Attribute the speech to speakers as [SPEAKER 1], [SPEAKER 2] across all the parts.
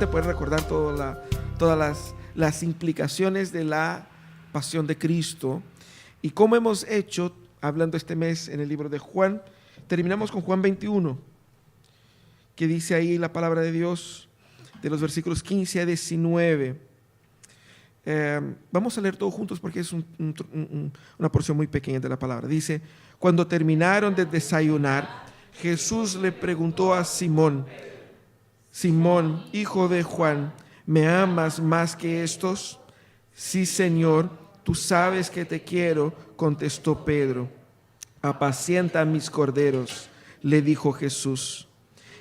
[SPEAKER 1] interesante poder recordar todas las implicaciones de la pasión de Cristo. Y como hemos hecho, hablando este mes en el libro de Juan, terminamos con Juan 21, que dice ahí la palabra de Dios, de los versículos 15 a 19. Vamos a leer todos juntos porque es una porción muy pequeña de la palabra. Dice: cuando terminaron de desayunar, Jesús le preguntó a Simón: Simón, hijo de Juan, ¿me amas más que estos? Sí, Señor, tú sabes que te quiero, contestó Pedro. Apacienta mis corderos, le dijo Jesús.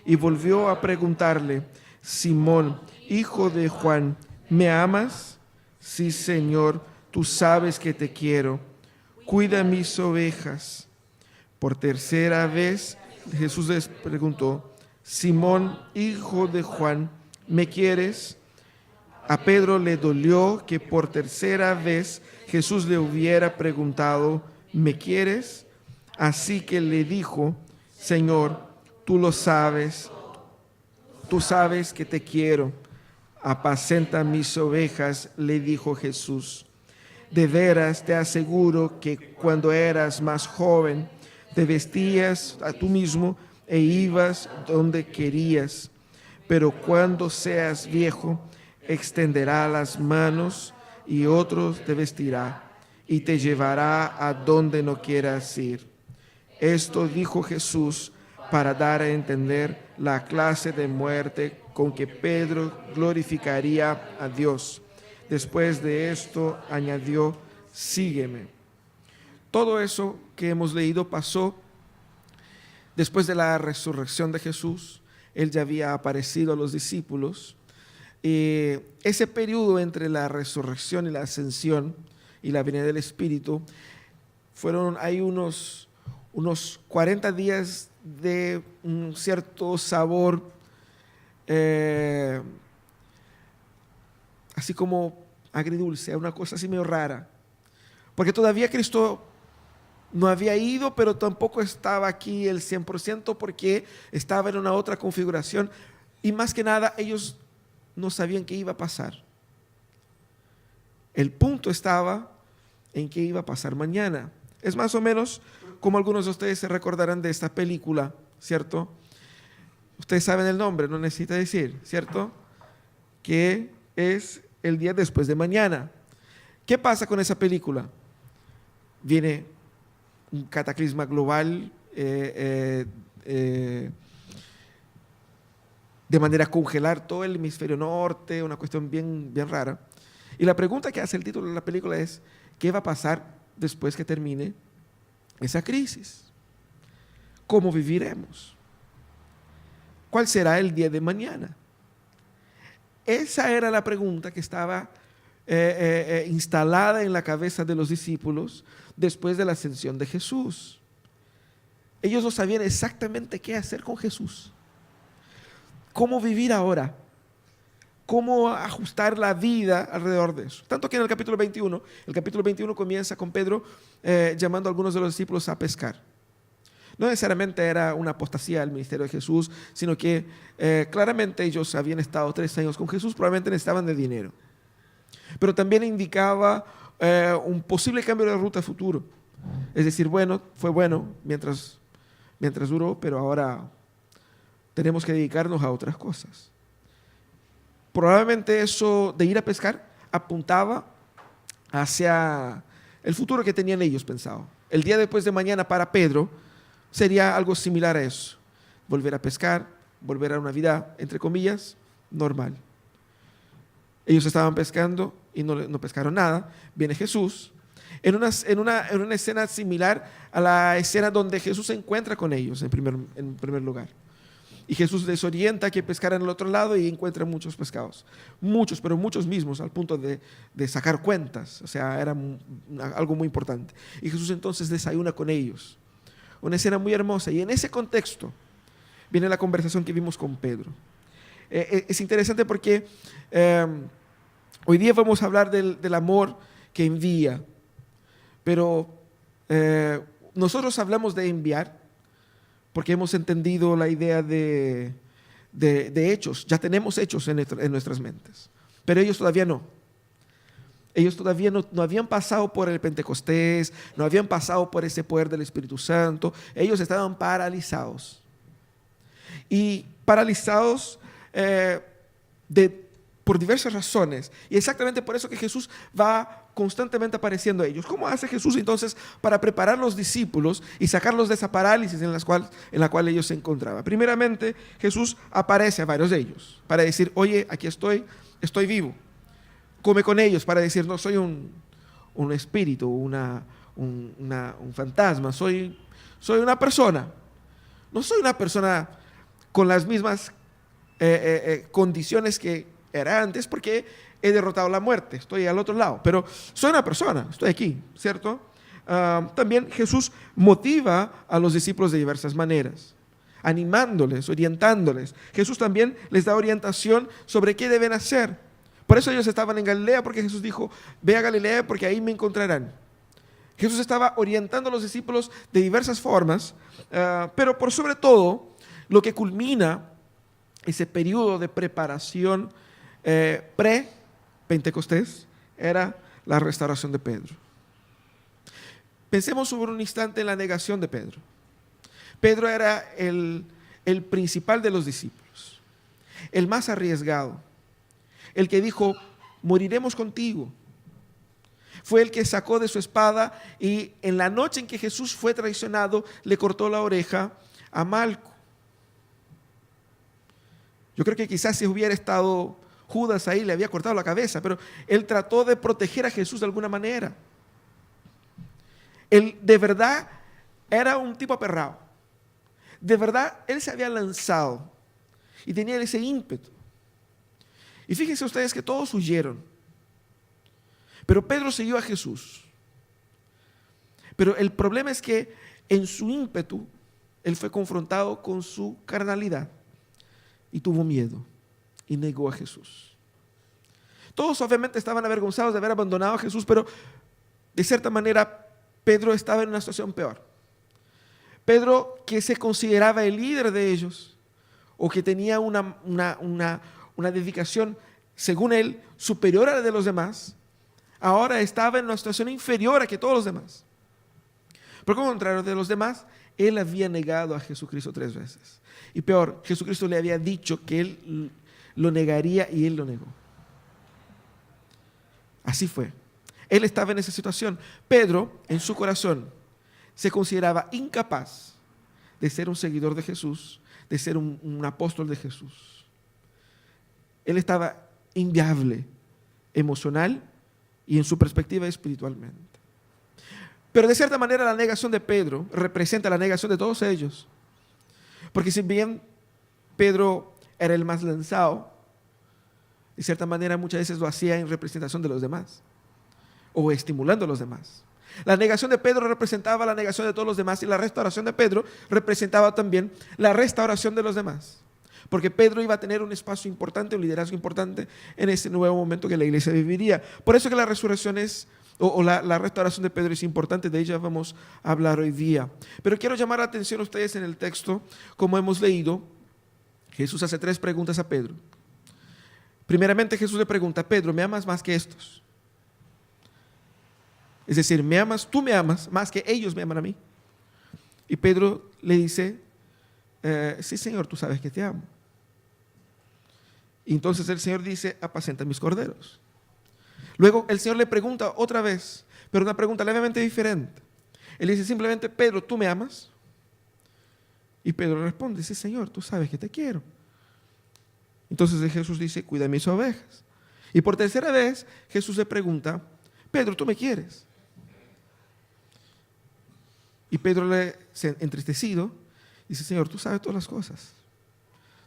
[SPEAKER 1] Y volvió a preguntarle: Simón, hijo de Juan, ¿me amas? Sí, Señor, tú sabes que te quiero. Cuida mis ovejas. Por tercera vez Jesús les preguntó: Simón, hijo de Juan, ¿me quieres? A Pedro le dolió que por tercera vez Jesús le hubiera preguntado: ¿me quieres? Así que le dijo: Señor, tú lo sabes, tú sabes que te quiero. Apacenta mis ovejas, le dijo Jesús. De veras te aseguro que cuando eras más joven, te vestías a tú mismo e ibas donde querías. Pero cuando seas viejo, extenderá las manos y otro te vestirá y te llevará a donde no quieras ir. Esto dijo Jesús para dar a entender la clase de muerte con que Pedro glorificaría a Dios. Después de esto añadió: sígueme. Todo eso que hemos leído pasó después de la resurrección de Jesús. Él ya había aparecido a los discípulos. Ese periodo entre la resurrección y la ascensión y la venida del Espíritu hay unos 40 días de un cierto sabor, así como agridulce, una cosa así medio rara, porque todavía Cristo no había ido, pero tampoco estaba aquí el 100%, porque estaba en una otra configuración, y más que nada ellos no sabían qué iba a pasar. El punto estaba en qué iba a pasar mañana. Es más o menos como algunos de ustedes se recordarán de esta película, ¿cierto? Ustedes saben el nombre, no necesita decir, ¿cierto? Que es El día después de mañana. ¿Qué pasa con esa película? Viene un cataclisma global, de manera a congelar todo el hemisferio norte, una cuestión bien rara. Y la pregunta que hace el título de la película es: ¿qué va a pasar después que termine esa crisis? ¿Cómo viviremos? ¿Cuál será el día de mañana? Esa era la pregunta que estaba instalada en la cabeza de los discípulos después de la ascensión de Jesús. Ellos no sabían exactamente qué hacer con Jesús. ¿Cómo vivir ahora? ¿Cómo ajustar la vida alrededor de eso? Tanto que en el capítulo 21 comienza con Pedro llamando a algunos de los discípulos a pescar. No necesariamente era una apostasía al ministerio de Jesús, sino que claramente ellos habían estado 3 años con Jesús, probablemente necesitaban de dinero. Pero también indicaba un posible cambio de ruta futuro. Es decir, bueno, fue bueno mientras duró, pero ahora tenemos que dedicarnos a otras cosas. Probablemente eso de ir a pescar apuntaba hacia el futuro que tenían ellos pensado. El día después de mañana para Pedro sería algo similar a eso: volver a pescar, volver a una vida, entre comillas, normal. Ellos estaban pescando y no pescaron nada. Viene Jesús en una escena similar a la escena donde Jesús se encuentra con ellos en primer lugar. Y Jesús les orienta a que pescaran al otro lado y encuentran muchos pescados. Muchos, pero muchos mismos, al punto de sacar cuentas. O sea, era algo muy importante. Y Jesús entonces desayuna con ellos. Una escena muy hermosa. Y en ese contexto viene la conversación que vimos con Pedro. Es interesante porque hoy día vamos a hablar del amor que envía. Pero nosotros hablamos de enviar porque hemos entendido la idea de de hechos, ya tenemos hechos en nuestras mentes, pero ellos todavía no. Ellos todavía no habían pasado por el Pentecostés, no habían pasado por ese poder del Espíritu Santo. Ellos estaban paralizados. Y paralizados por diversas razones. Y exactamente por eso que Jesús va constantemente apareciendo a ellos. ¿Cómo hace Jesús entonces para preparar a los discípulos y sacarlos de esa parálisis en la cual ellos se encontraban? Primeramente, Jesús aparece a varios de ellos para decir, oye, aquí estoy vivo. Come con ellos para decir, no soy un espíritu, un fantasma, soy una persona. No soy una persona con las mismas condiciones que era antes, porque he derrotado la muerte, estoy al otro lado, pero soy una persona, estoy aquí, ¿cierto? También Jesús motiva a los discípulos de diversas maneras, animándoles, orientándoles. Jesús también les da orientación sobre qué deben hacer. Por eso ellos estaban en Galilea, porque Jesús dijo, ve a Galilea porque ahí me encontrarán. Jesús estaba orientando a los discípulos de diversas formas, pero por sobre todo, lo que culmina ese periodo de preparación pre-Pentecostés era la restauración de Pedro. Pensemos por un instante en la negación de Pedro. Pedro era el principal de los discípulos, el más arriesgado, el que dijo, moriremos contigo. Fue el que sacó de su espada y en la noche en que Jesús fue traicionado, le cortó la oreja a Malco. Yo creo que quizás si hubiera estado Judas ahí, le había cortado la cabeza, pero él trató de proteger a Jesús de alguna manera. Él de verdad era un tipo aperrado. De verdad, él se había lanzado y tenía ese ímpetu. Y fíjense ustedes que todos huyeron. Pero Pedro siguió a Jesús. Pero el problema es que en su ímpetu, él fue confrontado con su carnalidad y tuvo miedo y negó a Jesús. Todos obviamente estaban avergonzados de haber abandonado a Jesús, pero de cierta manera Pedro estaba en una situación peor. Pedro, que se consideraba el líder de ellos, o que tenía una dedicación, según él, superior a la de los demás, ahora estaba en una situación inferior a que todos los demás. Por el contrario de los demás, él había negado a Jesucristo 3 veces. Y peor, Jesucristo le había dicho que él lo negaría y él lo negó. Así fue. Él estaba en esa situación. Pedro, en su corazón, se consideraba incapaz de ser un seguidor de Jesús, de ser un apóstol de Jesús. Él estaba inviable, emocional y en su perspectiva espiritualmente. Pero de cierta manera la negación de Pedro representa la negación de todos ellos. Porque si bien Pedro era el más lanzado, de cierta manera muchas veces lo hacía en representación de los demás o estimulando a los demás. La negación de Pedro representaba la negación de todos los demás y la restauración de Pedro representaba también la restauración de los demás. Porque Pedro iba a tener un espacio importante, un liderazgo importante en ese nuevo momento que la iglesia viviría. Por eso que la resurrección la restauración de Pedro es importante, de ella vamos a hablar hoy día. Pero quiero llamar la atención a ustedes en el texto, como hemos leído, Jesús hace 3 preguntas a Pedro. Primeramente Jesús le pregunta, Pedro, ¿me amas más que estos? Es decir, tú me amas más que ellos me aman a mí. Y Pedro le dice, sí Señor, tú sabes que te amo. Y entonces el Señor dice, apacenta mis corderos. Luego el Señor le pregunta otra vez, pero una pregunta levemente diferente. Él dice simplemente, Pedro, ¿tú me amas? Y Pedro responde, sí Señor, tú sabes que te quiero. Entonces Jesús dice, cuida mis ovejas. Y por tercera vez Jesús le pregunta, Pedro, ¿tú me quieres? Y Pedro, entristecido, dice, Señor, tú sabes todas las cosas.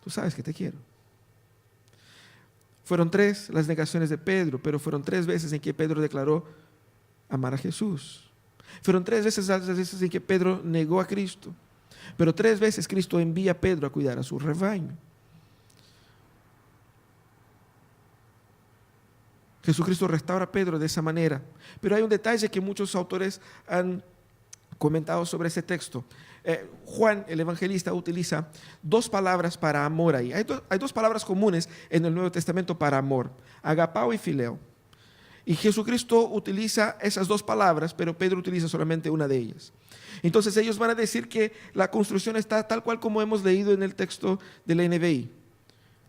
[SPEAKER 1] Tú sabes que te quiero. Fueron 3 las negaciones de Pedro, pero fueron 3 veces en que Pedro declaró amar a Jesús. Fueron 3 veces las veces en que Pedro negó a Cristo. Pero 3 veces Cristo envía a Pedro a cuidar a su rebaño. Jesucristo restaura a Pedro de esa manera. Pero hay un detalle que muchos autores han comentado sobre ese texto. Juan, el evangelista, utiliza dos palabras para amor ahí. Hay dos palabras comunes en el Nuevo Testamento para amor: agapao y fileo. Y Jesucristo utiliza esas dos palabras, pero Pedro utiliza solamente una de ellas. Entonces ellos van a decir que la construcción está tal cual como hemos leído en el texto de la NBI.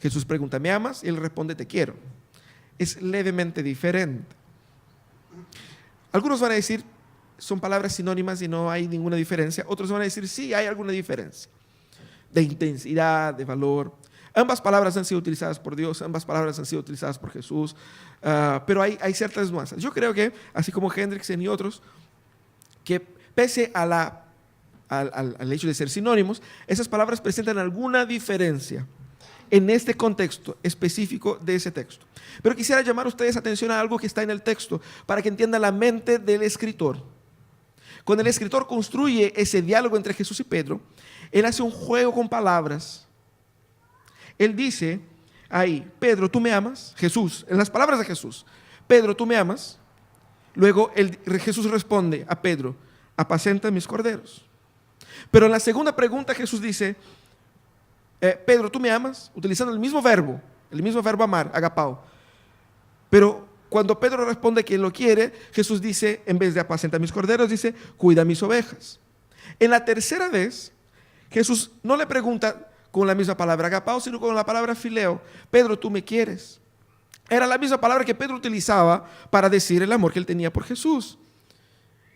[SPEAKER 1] Jesús pregunta, ¿me amas? Y él responde, te quiero. Es levemente diferente. Algunos van a decir, son palabras sinónimas y no hay ninguna diferencia. Otros van a decir, sí, hay alguna diferencia de intensidad, de valor. Ambas palabras han sido utilizadas por Dios, ambas palabras han sido utilizadas por Jesús, pero hay ciertas nuances. Yo creo que, así como Hendrickson y otros, que pese al hecho de ser sinónimos, esas palabras presentan alguna diferencia en este contexto específico de ese texto. Pero quisiera llamar a ustedes atención a algo que está en el texto para que entiendan la mente del escritor. Cuando el escritor construye ese diálogo entre Jesús y Pedro, él hace un juego con palabras. Él dice ahí, Pedro, ¿tú me amas? Jesús, en las palabras de Jesús, Pedro, ¿tú me amas? Luego Jesús responde a Pedro, apacenta mis corderos. Pero en la segunda pregunta Jesús dice, Pedro, ¿tú me amas? Utilizando el mismo verbo amar, agapao. Pero cuando Pedro responde que lo quiere, Jesús dice, en vez de apacenta mis corderos, dice, cuida mis ovejas. En la tercera vez, Jesús no le pregunta con la misma palabra agapao, sino con la palabra fileo. Pedro, ¿tú me quieres? Era la misma palabra que Pedro utilizaba para decir el amor que él tenía por Jesús.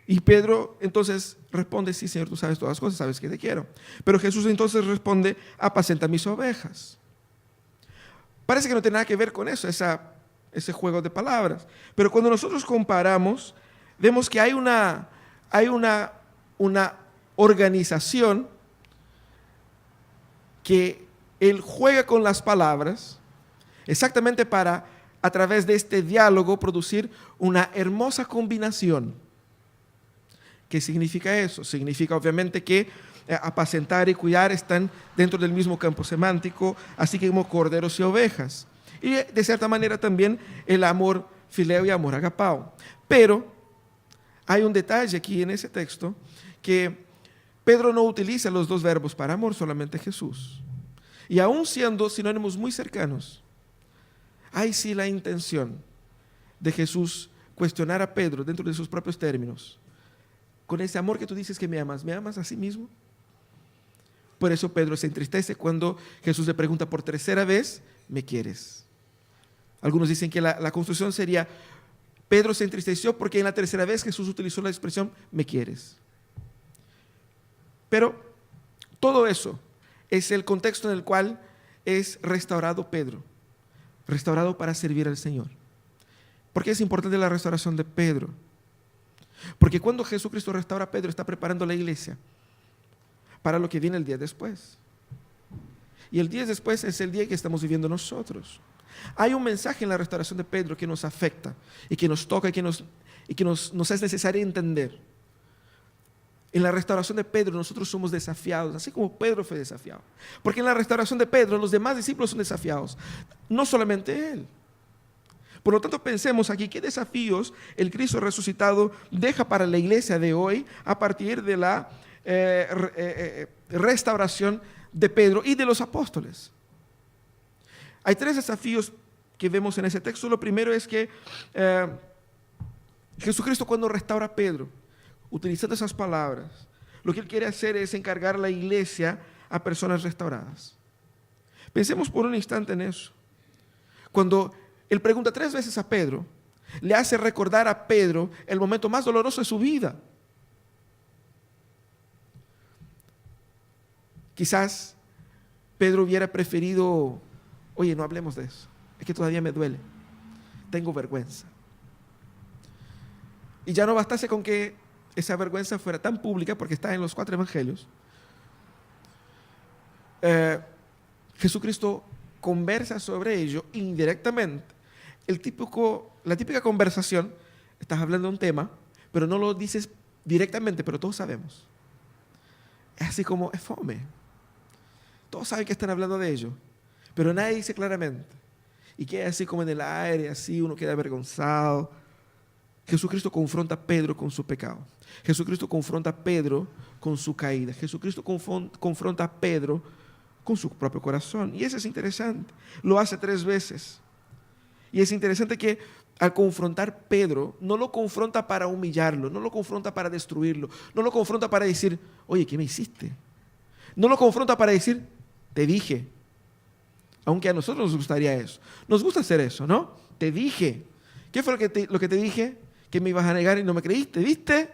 [SPEAKER 1] Y Pedro entonces responde, sí, Señor, tú sabes todas las cosas, sabes que te quiero. Pero Jesús entonces responde, apacenta mis ovejas. Parece que no tiene nada que ver con eso, ese juego de palabras. Pero cuando nosotros comparamos, vemos que hay una organización que él juega con las palabras exactamente para, a través de este diálogo, producir una hermosa combinación. ¿Qué significa eso? Significa obviamente que apacentar y cuidar están dentro del mismo campo semántico, así como corderos y ovejas. Y de cierta manera también el amor fileo y amor agapao. Pero hay un detalle aquí en ese texto, que Pedro no utiliza los dos verbos para amor, solamente Jesús. Y aún siendo sinónimos muy cercanos, hay sí la intención de Jesús cuestionar a Pedro dentro de sus propios términos. Con ese amor que tú dices que me amas a sí mismo. Por eso Pedro se entristece cuando Jesús le pregunta por tercera vez, ¿me quieres? Algunos dicen que la construcción sería, Pedro se entristeció porque en la tercera vez Jesús utilizó la expresión, ¿me quieres? Pero todo eso es el contexto en el cual es restaurado Pedro, restaurado para servir al Señor. ¿Por qué es importante la restauración de Pedro? Porque cuando Jesucristo restaura a Pedro, está preparando la iglesia para lo que viene el día después. Y el día después es el día que estamos viviendo nosotros. Hay un mensaje en la restauración de Pedro que nos afecta y que nos toca y que nos es necesario entender. En la restauración de Pedro nosotros somos desafiados, así como Pedro fue desafiado. Porque en la restauración de Pedro los demás discípulos son desafiados, no solamente él. Por lo tanto, pensemos aquí qué desafíos el Cristo resucitado deja para la iglesia de hoy a partir de la restauración de Pedro y de los apóstoles. Hay tres desafíos que vemos en ese texto. Lo primero es que Jesucristo, cuando restaura a Pedro, utilizando esas palabras, lo que él quiere hacer es encargar a la iglesia a personas restauradas. Pensemos por un instante en eso. Cuando él pregunta 3 veces a Pedro, le hace recordar a Pedro el momento más doloroso de su vida. Quizás Pedro hubiera preferido, oye, no hablemos de eso, es que todavía me duele, tengo vergüenza. Y ya no bastase con que esa vergüenza fuera tan pública, porque está en los 4 evangelios. Jesucristo conversa sobre ello indirectamente. La típica conversación, estás hablando de un tema, pero no lo dices directamente, pero todos sabemos. Es así como, es fome. Todos saben que están hablando de ello, pero nadie dice claramente. Y queda así como en el aire, así uno queda avergonzado. Jesucristo confronta a Pedro con su pecado. Jesucristo confronta a Pedro con su caída. Jesucristo confronta a Pedro con su propio corazón. Y eso es interesante. Lo hace 3 veces. Y es interesante que al confrontar Pedro, no lo confronta para humillarlo, no lo confronta para destruirlo, no lo confronta para decir, oye, ¿qué me hiciste? No lo confronta para decir, te dije. Aunque a nosotros nos gustaría eso. Nos gusta hacer eso, ¿no? Te dije. ¿Qué fue lo que te dije? Que me ibas a negar y no me creíste, ¿viste?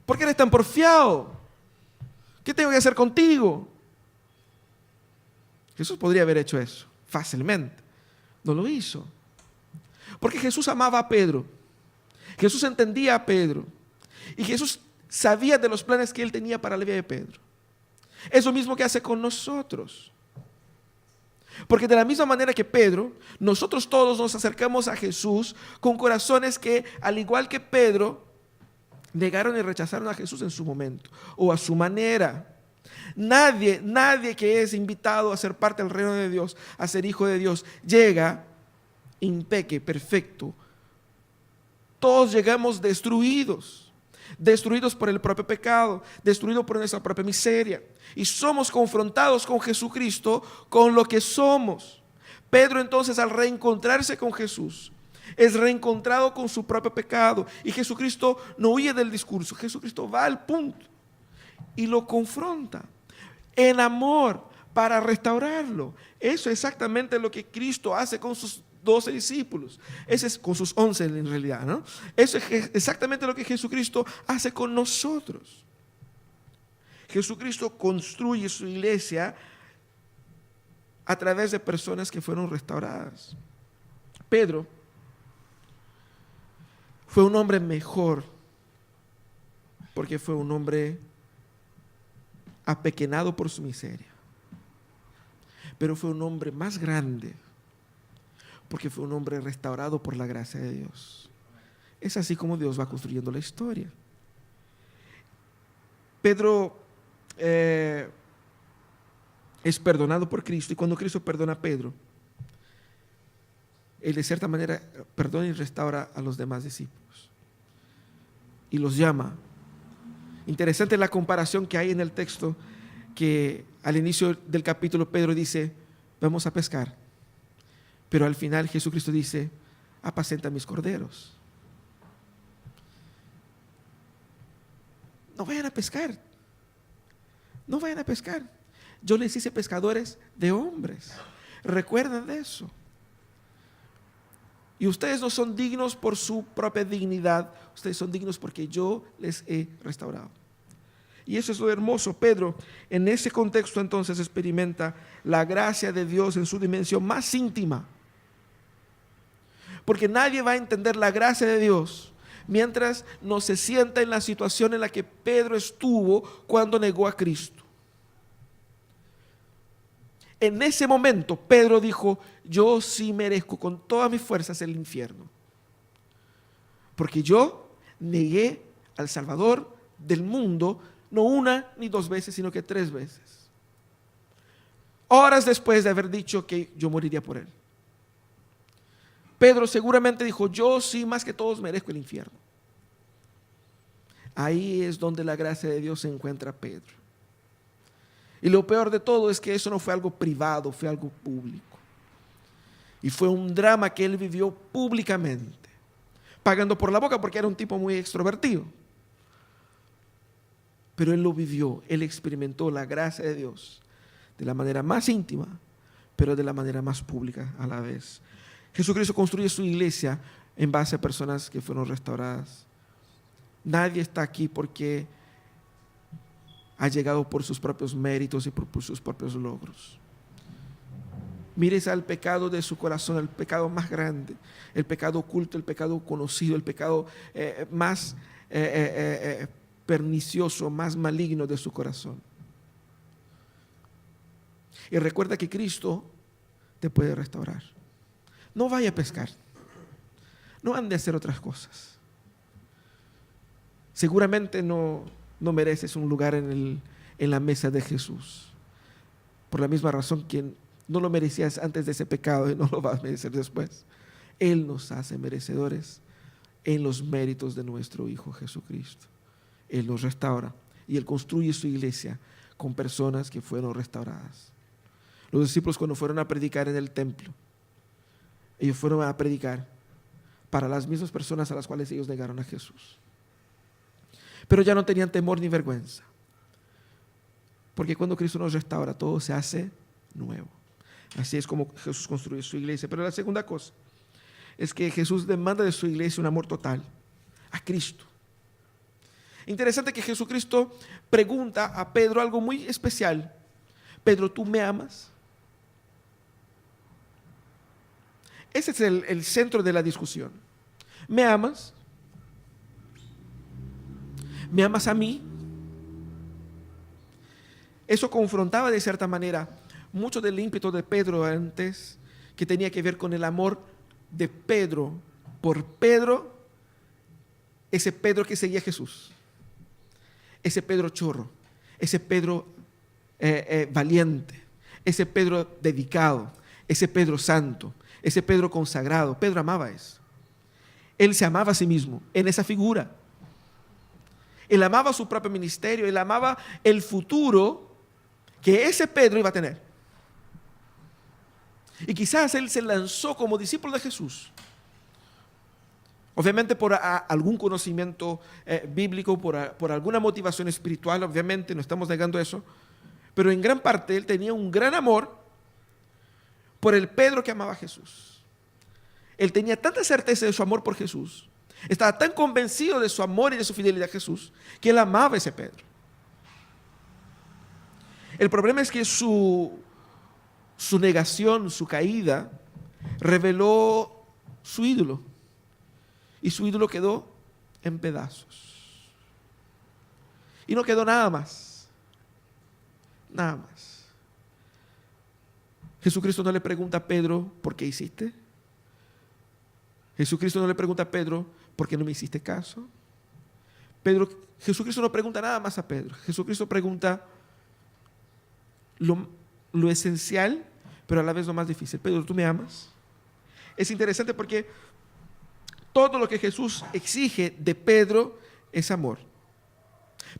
[SPEAKER 1] ¿Por qué eres tan porfiado? ¿Qué tengo que hacer contigo? Jesús podría haber hecho eso fácilmente. No lo hizo. Porque Jesús amaba a Pedro. Jesús entendía a Pedro. Y Jesús sabía de los planes que él tenía para la vida de Pedro. Es lo mismo que hace con nosotros. Porque de la misma manera que Pedro, nosotros todos nos acercamos a Jesús con corazones que, al igual que Pedro, negaron y rechazaron a Jesús en su momento o a su manera. Nadie que es invitado a ser parte del reino de Dios, a ser hijo de Dios, llega impeque, perfecto. Todos llegamos destruidos por el propio pecado, destruidos por nuestra propia miseria. Y somos confrontados con Jesucristo con lo que somos. Pedro entonces, al reencontrarse con Jesús, es reencontrado con su propio pecado. Y Jesucristo no huye del discurso. Jesucristo va al punto y lo confronta en amor para restaurarlo. Eso es exactamente lo que Cristo hace con sus 12 discípulos. Ese es con sus 11 en realidad, ¿no? Eso es exactamente lo que Jesucristo hace con nosotros. Jesucristo construye su iglesia a través de personas que fueron restauradas. Pedro fue un hombre mejor porque fue un hombre apequeñado por su miseria. Pero fue un hombre más grande porque fue un hombre restaurado por la gracia de Dios. Es así como Dios va construyendo la historia. Pedro es perdonado por Cristo, y cuando Cristo perdona a Pedro, Él de cierta manera perdona y restaura a los demás discípulos y los llama. Interesante la comparación que hay en el texto, que al inicio del capítulo Pedro dice, vamos a pescar, pero al final Jesucristo dice, apacenta mis corderos. No vayan a pescar, no vayan a pescar. Yo les hice pescadores de hombres. Recuerden de eso. Y ustedes no son dignos por su propia dignidad, ustedes son dignos porque yo les he restaurado. Y eso es lo hermoso. Pedro, en ese contexto entonces, experimenta la gracia de Dios en su dimensión más íntima. Porque nadie va a entender la gracia de Dios mientras no se sienta en la situación en la que Pedro estuvo cuando negó a Cristo. En ese momento Pedro dijo, yo sí merezco con todas mis fuerzas el infierno, porque yo negué al Salvador del mundo, no una ni 2 veces, sino que 3 veces. Horas después de haber dicho que yo moriría por él. Pedro seguramente dijo, yo sí más que todos merezco el infierno. Ahí es donde la gracia de Dios se encuentra a Pedro. Y lo peor de todo es que eso no fue algo privado, fue algo público. Y fue un drama que él vivió públicamente, pagando por la boca porque era un tipo muy extrovertido. Pero él lo vivió, él experimentó la gracia de Dios de la manera más íntima, pero de la manera más pública a la vez. Jesucristo construye su iglesia en base a personas que fueron restauradas. Nadie está aquí porque ha llegado por sus propios méritos y por sus propios logros. Mires al pecado de su corazón, el pecado más grande, el pecado oculto, el pecado conocido, el pecado más pernicioso, más maligno de su corazón. Y recuerda que Cristo te puede restaurar. No vaya a pescar, no ande a hacer otras cosas. Seguramente no mereces un lugar en la mesa de Jesús, por la misma razón que no lo merecías antes de ese pecado y no lo vas a merecer después. Él nos hace merecedores en los méritos de nuestro Hijo Jesucristo. Él nos restaura y Él construye su iglesia con personas que fueron restauradas. Los discípulos, cuando fueron a predicar en el templo, ellos fueron a predicar para las mismas personas a las cuales ellos negaron a Jesús. Pero ya no tenían temor ni vergüenza, porque cuando Cristo nos restaura, todo se hace nuevo. Así es como Jesús construye su iglesia. Pero la segunda cosa es que Jesús demanda de su iglesia un amor total a Cristo. Interesante que Jesucristo pregunta a Pedro algo muy especial. Pedro, ¿tú me amas? Ese es el centro de la discusión. ¿Me amas? ¿Me amas a mí? Eso confrontaba de cierta manera mucho del ímpetu de Pedro antes, que tenía que ver con el amor de Pedro por Pedro, ese Pedro que seguía a Jesús, ese Pedro chorro, ese Pedro valiente, ese Pedro dedicado, ese Pedro santo, ese Pedro consagrado. Pedro amaba eso. Él se amaba a sí mismo en esa figura. Él amaba su propio ministerio, él amaba el futuro que ese Pedro iba a tener. Y quizás él se lanzó como discípulo de Jesús. Obviamente por algún conocimiento bíblico, por alguna motivación espiritual, obviamente no estamos negando eso, pero en gran parte él tenía un gran amor por el Pedro que amaba a Jesús. Él tenía tanta certeza de su amor por Jesús, estaba tan convencido de su amor y de su fidelidad a Jesús, que él amaba a ese Pedro. El problema es que su negación, su caída, reveló su ídolo. Y su ídolo quedó en pedazos. Y no quedó nada más. Nada más. Jesucristo no le pregunta a Pedro, ¿por qué hiciste? Jesucristo no le pregunta a Pedro, ¿por qué no me hiciste caso? Jesucristo no pregunta nada más a Pedro. Jesucristo pregunta lo esencial, pero a la vez lo más difícil. Pedro, ¿tú me amas? Es interesante porque todo lo que Jesús exige de Pedro es amor.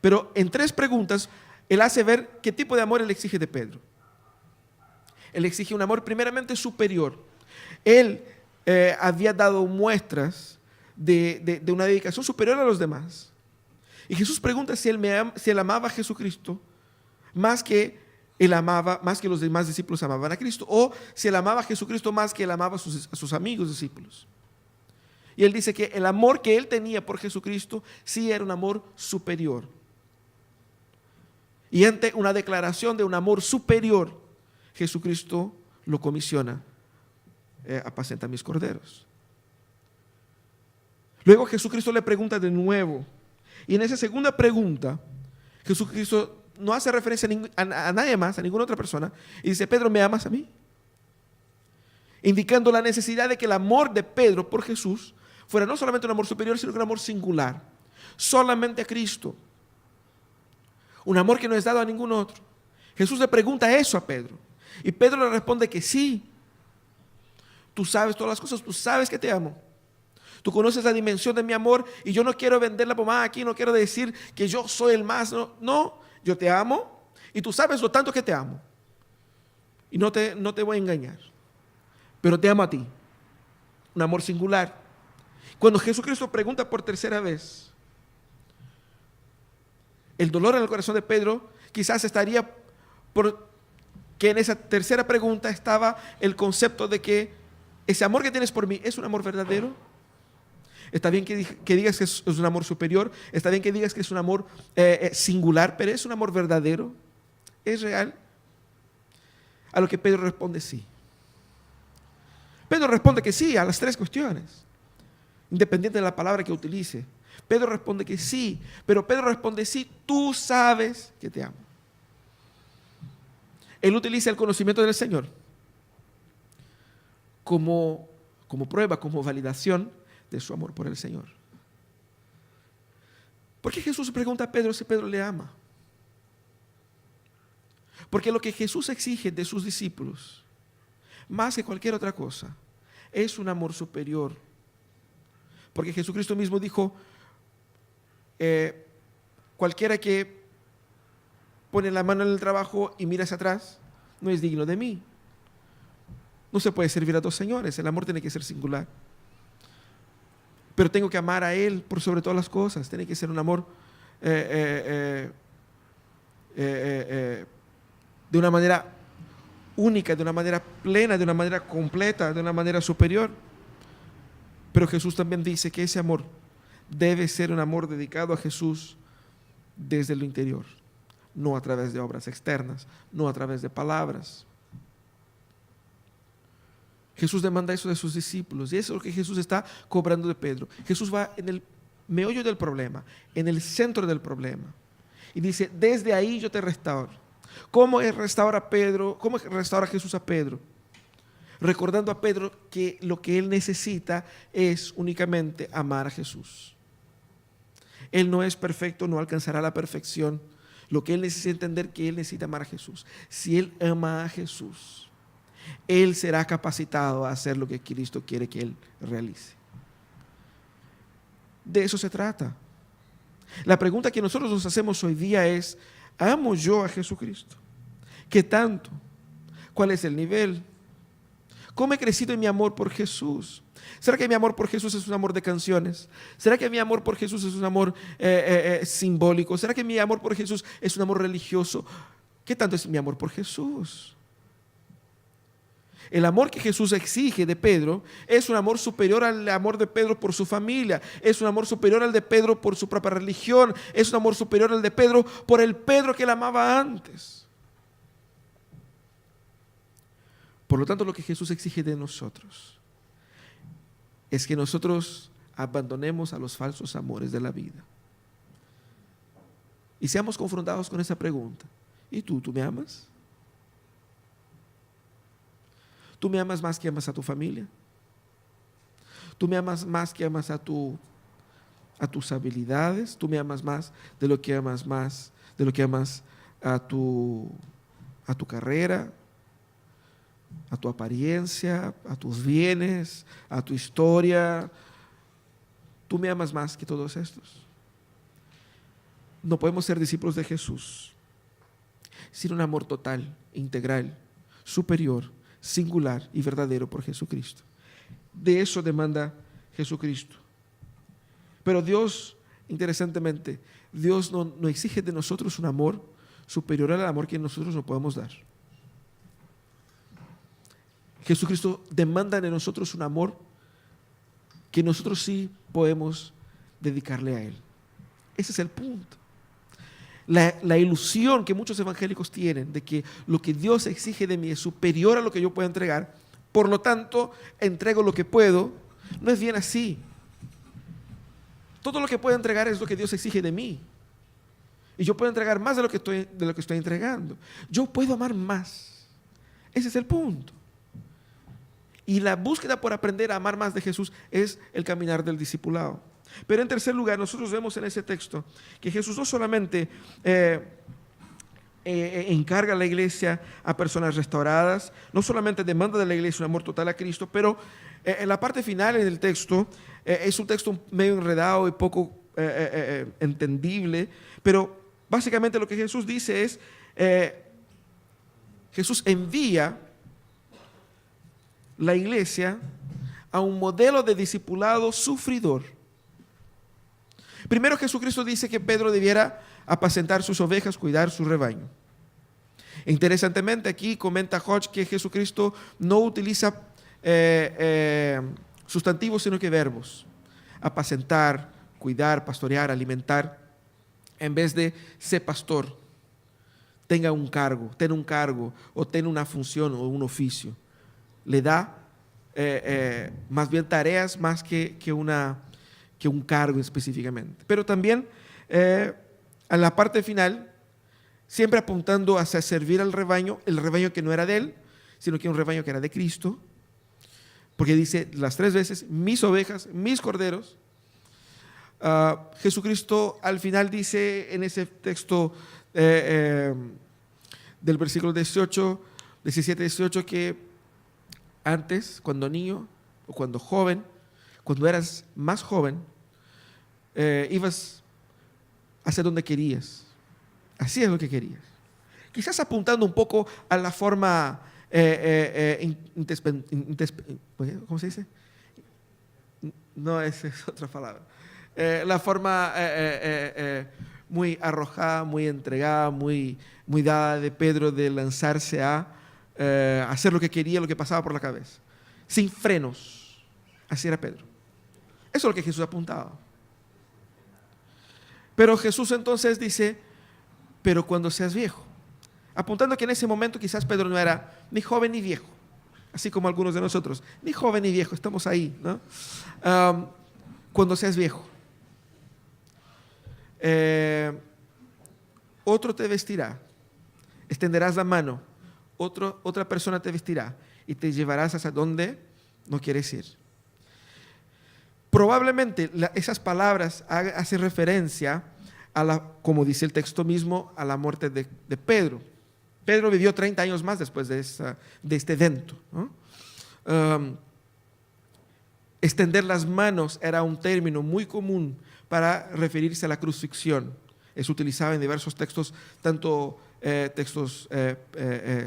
[SPEAKER 1] Pero en 3 preguntas, Él hace ver qué tipo de amor Él exige de Pedro. Él exige un amor primeramente superior. Él había dado muestras de una dedicación superior a los demás. Y Jesús pregunta si él amaba a Jesucristo más que los demás discípulos amaban a Cristo, o si él amaba a Jesucristo más que él amaba a sus amigos discípulos. Y él dice que el amor que él tenía por Jesucristo sí era un amor superior. Y ante una declaración de un amor superior, Jesucristo lo comisiona: apacenta mis corderos. Luego Jesucristo le pregunta de nuevo, y en esa segunda pregunta Jesucristo no hace referencia a nadie más, a ninguna otra persona, y dice: Pedro, ¿me amas a mí? Indicando la necesidad de que el amor de Pedro por Jesús fuera no solamente un amor superior, sino un amor singular, solamente a Cristo, un amor que no es dado a ningún otro. Jesús le pregunta eso a Pedro, y Pedro le responde que sí. Tú sabes todas las cosas, tú sabes que te amo. Tú conoces la dimensión de mi amor, y yo no quiero vender la pomada aquí, no quiero decir que yo soy el más. No, yo te amo, y tú sabes lo tanto que te amo. Y no te voy a engañar, pero te amo a ti. Un amor singular. Cuando Jesucristo pregunta por tercera vez, el dolor en el corazón de Pedro quizás estaría porque en esa tercera pregunta estaba el concepto de que ese amor que tienes por mí es un amor verdadero. Está bien que digas que es un amor superior, está bien que digas que es un amor singular, pero es un amor verdadero, es real. A lo que Pedro responde sí. Pedro responde que sí a las 3 cuestiones, independiente de la palabra que utilice. Pedro responde que sí, pero Pedro responde sí, tú sabes que te amo. Él utiliza el conocimiento del Señor como prueba, como validación de su amor por el Señor. ¿Por qué Jesús pregunta a Pedro si Pedro le ama? Porque lo que Jesús exige de sus discípulos, más que cualquier otra cosa, es un amor superior. Porque Jesucristo mismo dijo, cualquiera que pone la mano en el trabajo y mira hacia atrás, no es digno de mí. No se puede servir a dos señores, el amor tiene que ser singular. Pero tengo que amar a Él por sobre todas las cosas, tiene que ser un amor de una manera única, de una manera plena, de una manera completa, de una manera superior. Pero Jesús también dice que ese amor debe ser un amor dedicado a Jesús desde lo interior, no a través de obras externas, no a través de palabras. Jesús demanda eso de sus discípulos y eso es lo que Jesús está cobrando de Pedro. Jesús va en el meollo del problema, en el centro del problema y dice, desde ahí yo te restauro. ¿Cómo restaura Jesús a Pedro? Recordando a Pedro que lo que él necesita es únicamente amar a Jesús. Él no es perfecto, no alcanzará la perfección. Lo que él necesita entender que él necesita amar a Jesús. Si él ama a Jesús, él será capacitado a hacer lo que Cristo quiere que él realice. De eso se trata. La pregunta que nosotros nos hacemos hoy día es, ¿amo yo a Jesucristo? ¿Qué tanto? ¿Cuál es el nivel? ¿Cómo he crecido en mi amor por Jesús? ¿Será que mi amor por Jesús es un amor de canciones? ¿Será que mi amor por Jesús es un amor simbólico? ¿Será que mi amor por Jesús es un amor religioso? ¿Qué tanto es mi amor por Jesús? El amor que Jesús exige de Pedro es un amor superior al amor de Pedro por su familia, es un amor superior al de Pedro por su propia religión, es un amor superior al de Pedro por el Pedro que él amaba antes. Por lo tanto, lo que Jesús exige de nosotros es que nosotros abandonemos a los falsos amores de la vida y seamos confrontados con esa pregunta. ¿Y tú me amas? ¿Tú me amas más que amas a tu familia? ¿Tú me amas más que amas a tus habilidades? ¿Tú me amas más de lo que amas a tu carrera, a tu apariencia, a tus bienes, a tu historia? ¿Tú me amas más que todos estos? No podemos ser discípulos de Jesús sin un amor total, integral, superior, singular y verdadero por Jesucristo. De eso demanda Jesucristo. Pero Dios, interesantemente, Dios no exige de nosotros un amor superior al amor que nosotros no podemos dar. Jesucristo demanda de nosotros un amor que nosotros sí podemos dedicarle a Él. Ese es el punto. La ilusión que muchos evangélicos tienen de que lo que Dios exige de mí es superior a lo que yo puedo entregar, por lo tanto, entrego lo que puedo, no es bien así. Todo lo que puedo entregar es lo que Dios exige de mí. Y yo puedo entregar más de lo que estoy entregando. Yo puedo amar más. Ese es el punto. Y la búsqueda por aprender a amar más de Jesús es el caminar del discipulado. Pero en tercer lugar, nosotros vemos en ese texto que Jesús no solamente encarga a la iglesia a personas restauradas, no solamente demanda de la iglesia un amor total a Cristo, pero en la parte final del texto, es un texto medio enredado y poco entendible, pero básicamente lo que Jesús dice es, Jesús envía la iglesia a un modelo de discipulado sufridor. Primero, Jesucristo dice que Pedro debiera apacentar sus ovejas, cuidar su rebaño. Interesantemente, aquí comenta Hodge que Jesucristo no utiliza sustantivos, sino que verbos. Apacentar, cuidar, pastorear, alimentar. En vez de ser pastor, ten un cargo o ten una función o un oficio. Le da más bien tareas más que un cargo específicamente. Pero también a la parte final, siempre apuntando hacia servir al rebaño, el rebaño que no era de él, sino que un rebaño que era de Cristo, porque dice las 3 veces, mis ovejas, mis corderos. Jesucristo al final dice en ese texto del versículo 17, 18, que antes, cuando niño o cuando joven, cuando eras más joven, ibas hacia donde querías. Hacías lo que querías. Quizás apuntando un poco a la forma, ¿cómo se dice? No, esa es otra palabra. La forma muy arrojada, muy entregada, muy dada de Pedro de lanzarse a hacer lo que quería, lo que pasaba por la cabeza. Sin frenos. Así era Pedro. Eso es lo que Jesús apuntaba. Pero Jesús entonces dice, pero cuando seas viejo. Apuntando que en ese momento quizás Pedro no era ni joven ni viejo. Así como algunos de nosotros. Ni joven ni viejo, estamos ahí, ¿no? Cuando seas viejo. Otro te vestirá. Extenderás la mano. Otra persona te vestirá. Y te llevarás hasta donde no quieres ir. Probablemente esas palabras hacen referencia a como dice el texto mismo, a la muerte de Pedro. Pedro vivió 30 años más después de este evento, ¿no? Extender las manos era un término muy común para referirse a la crucifixión. Es utilizado en diversos textos, tanto textos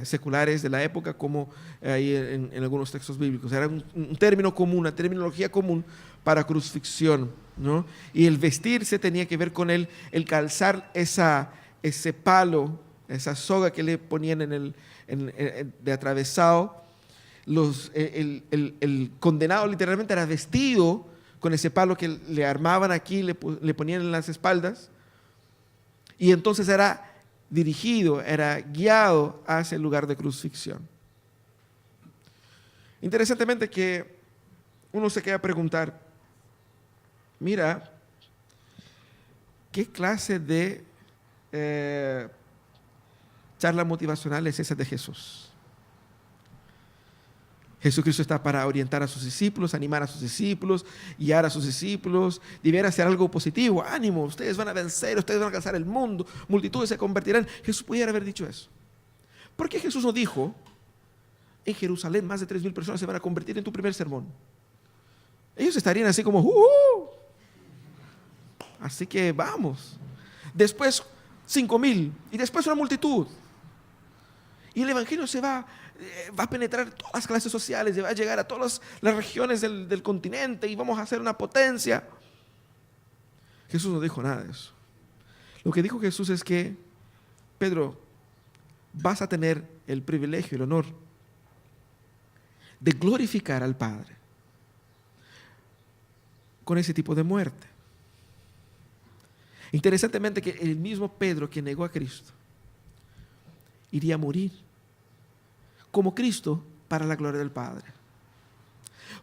[SPEAKER 1] seculares de la época como en algunos textos bíblicos. Era un término común, una terminología común para crucifixión, ¿no? Y el vestirse tenía que ver con el calzar ese palo, esa soga que le ponían de atravesado. El condenado literalmente era vestido con ese palo que le armaban aquí, le ponían en las espaldas, y entonces era dirigido, era guiado hacia el lugar de crucifixión. Interesantemente que uno se queda a preguntar, mira, ¿qué clase de charla motivacional es esa de Jesús? Jesucristo está para orientar a sus discípulos, animar a sus discípulos, guiar a sus discípulos, debiera hacer algo positivo. Ánimo, ustedes van a vencer, ustedes van a alcanzar el mundo, multitudes se convertirán. Jesús pudiera haber dicho eso. ¿Por qué Jesús no dijo, en Jerusalén más de 3,000 personas se van a convertir en tu primer sermón? Ellos estarían así como, así que vamos. Después 5,000 y después una multitud. Y el evangelio va a penetrar todas las clases sociales, va a llegar a todas las regiones del continente y vamos a hacer una potencia. Jesús no dijo nada de eso. Lo que dijo Jesús es que, Pedro, vas a tener el privilegio, el honor de glorificar al Padre con ese tipo de muerte. Interesantemente que el mismo Pedro que negó a Cristo iría a morir como Cristo para la gloria del Padre.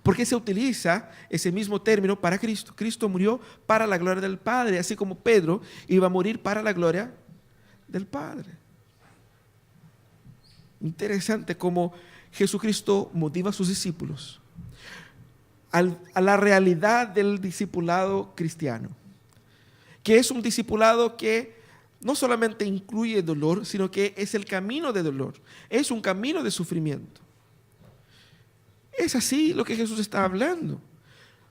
[SPEAKER 1] Porque se utiliza ese mismo término para Cristo. Cristo murió para la gloria del Padre, así como Pedro iba a morir para la gloria del Padre. Interesante cómo Jesucristo motiva a sus discípulos a la realidad del discipulado cristiano, que es un discipulado que no solamente incluye dolor, sino que es el camino de dolor, es un camino de sufrimiento. Es así lo que Jesús está hablando.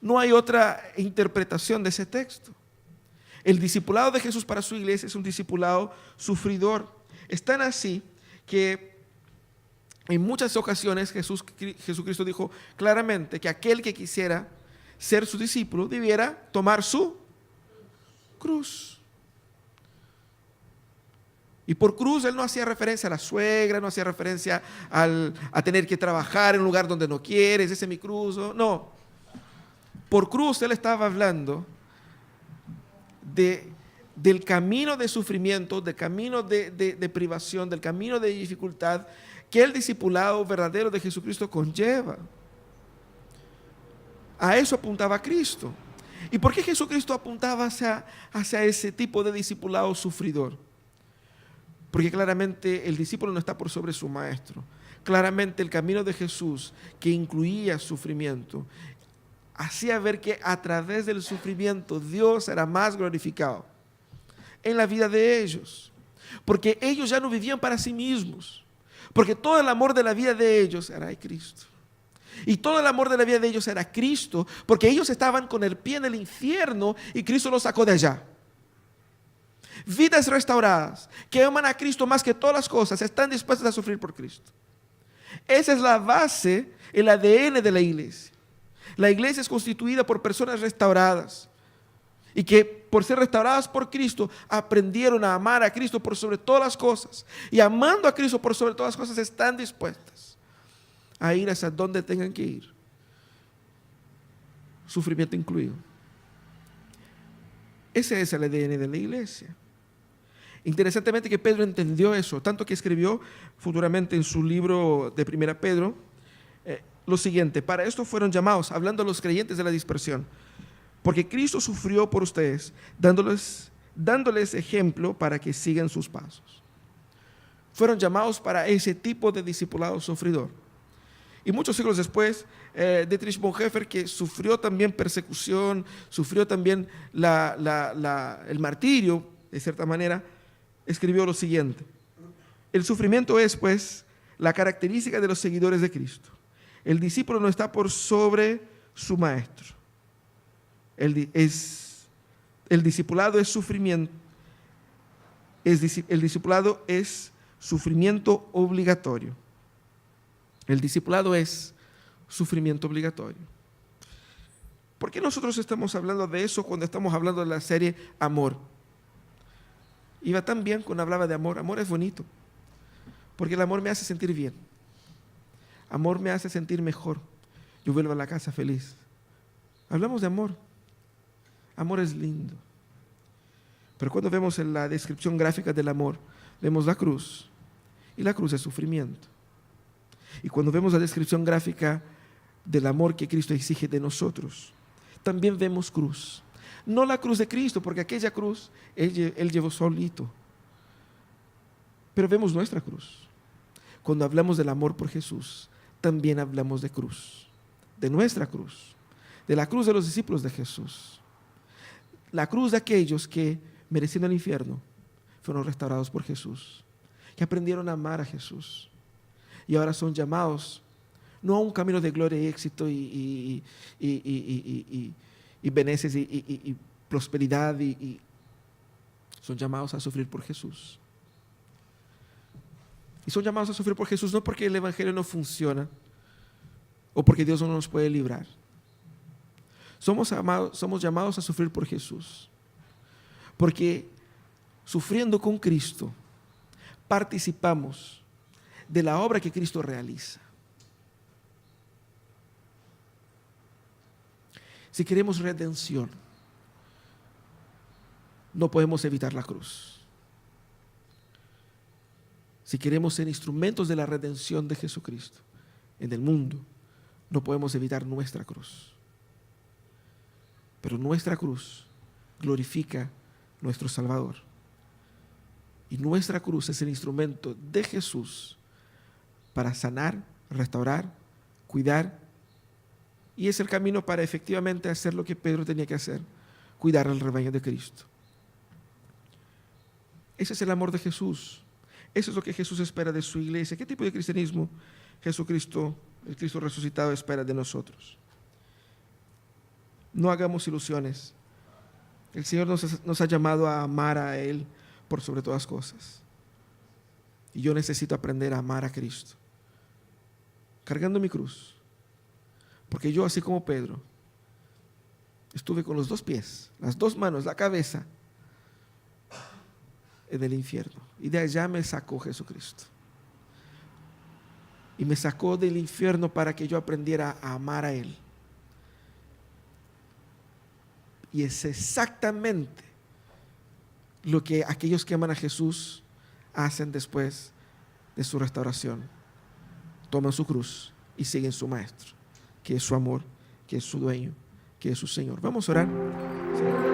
[SPEAKER 1] No hay otra interpretación de ese texto. El discipulado de Jesús para su iglesia es un discipulado sufridor. Es tan así que en muchas ocasiones Jesucristo dijo claramente que aquel que quisiera ser su discípulo debiera tomar su cruz. Y por cruz él no hacía referencia a la suegra, no hacía referencia a tener que trabajar en un lugar donde no quieres, ese es mi cruz. No. Por cruz él estaba hablando del camino de sufrimiento, del camino de privación, del camino de dificultad que el discipulado verdadero de Jesucristo conlleva. A eso apuntaba Cristo. ¿Y por qué Jesucristo apuntaba hacia ese tipo de discipulado sufridor? Porque claramente el discípulo no está por sobre su maestro. Claramente el camino de Jesús, que incluía sufrimiento, hacía ver que a través del sufrimiento Dios era más glorificado en la vida de ellos. Porque ellos ya no vivían para sí mismos. Porque todo el amor de la vida de ellos era de Cristo. Y todo el amor de la vida de ellos era Cristo, porque ellos estaban con el pie en el infierno y Cristo los sacó de allá. Vidas restauradas, que aman a Cristo más que todas las cosas, están dispuestas a sufrir por Cristo. Esa es la base, el ADN de la iglesia. La iglesia es constituida por personas restauradas y que por ser restauradas por Cristo aprendieron a amar a Cristo por sobre todas las cosas, y amando a Cristo por sobre todas las cosas están dispuestas a ir hasta donde tengan que ir, sufrimiento incluido. Ese es el ADN de la iglesia. Interesantemente que Pedro entendió eso, tanto que escribió futuramente en su libro de 1 Pedro lo siguiente: para esto fueron llamados, hablando a los creyentes de la dispersión, porque Cristo sufrió por ustedes, dándoles ejemplo para que sigan sus pasos. Fueron llamados para ese tipo de discipulado sufridor. Y muchos siglos después, Dietrich Bonhoeffer, que sufrió también persecución, sufrió también el martirio, de cierta manera, escribió lo siguiente: el sufrimiento es, pues, la característica de los seguidores de Cristo. El discípulo no está por sobre su maestro. El discipulado es sufrimiento. El discipulado es sufrimiento obligatorio. El discipulado es sufrimiento obligatorio. ¿Por qué nosotros estamos hablando de eso cuando estamos hablando de la serie Amor? Iba tan bien cuando hablaba de amor. Amor es bonito, porque el amor me hace sentir bien. Amor me hace sentir mejor. Yo vuelvo a la casa feliz. Hablamos de amor. Amor es lindo. Pero cuando vemos en la descripción gráfica del amor, vemos la cruz. Y la cruz es sufrimiento. Y cuando vemos la descripción gráfica del amor que Cristo exige de nosotros, también vemos cruz. No la cruz de Cristo, porque aquella cruz Él llevó solito. Pero vemos nuestra cruz. Cuando hablamos del amor por Jesús, también hablamos de cruz, de nuestra cruz, de la cruz de los discípulos de Jesús. La cruz de aquellos que, mereciendo el infierno, fueron restaurados por Jesús, que aprendieron a amar a Jesús y ahora son llamados no a un camino de gloria y éxito y beneficios y prosperidad, son llamados a sufrir por Jesús. Y son llamados a sufrir por Jesús no porque el evangelio no funciona o porque Dios no nos puede librar. Somos llamados a sufrir por Jesús, porque sufriendo con Cristo participamos de la obra que Cristo realiza. Si queremos redención, no podemos evitar la cruz. Si queremos ser instrumentos de la redención de Jesucristo en el mundo, no podemos evitar nuestra cruz. Pero nuestra cruz glorifica a nuestro Salvador. Y nuestra cruz es el instrumento de Jesús para sanar, restaurar, cuidar. Y es el camino para efectivamente hacer lo que Pedro tenía que hacer: cuidar al rebaño de Cristo. Ese es el amor de Jesús. Eso es lo que Jesús espera de su iglesia. ¿Qué tipo de cristianismo Jesucristo, el Cristo resucitado, espera de nosotros? No hagamos ilusiones. El Señor nos ha llamado a amar a Él por sobre todas cosas. Y yo necesito aprender a amar a Cristo, cargando mi cruz. Porque yo, así como Pedro, estuve con los dos pies, las dos manos, la cabeza en el infierno. Y de allá me sacó Jesucristo. Y me sacó del infierno para que yo aprendiera a amar a Él. Y es exactamente lo que aquellos que aman a Jesús hacen después de su restauración. Toman su cruz y siguen su maestro, que es su amor, que es su dueño, que es su Señor. Vamos a orar.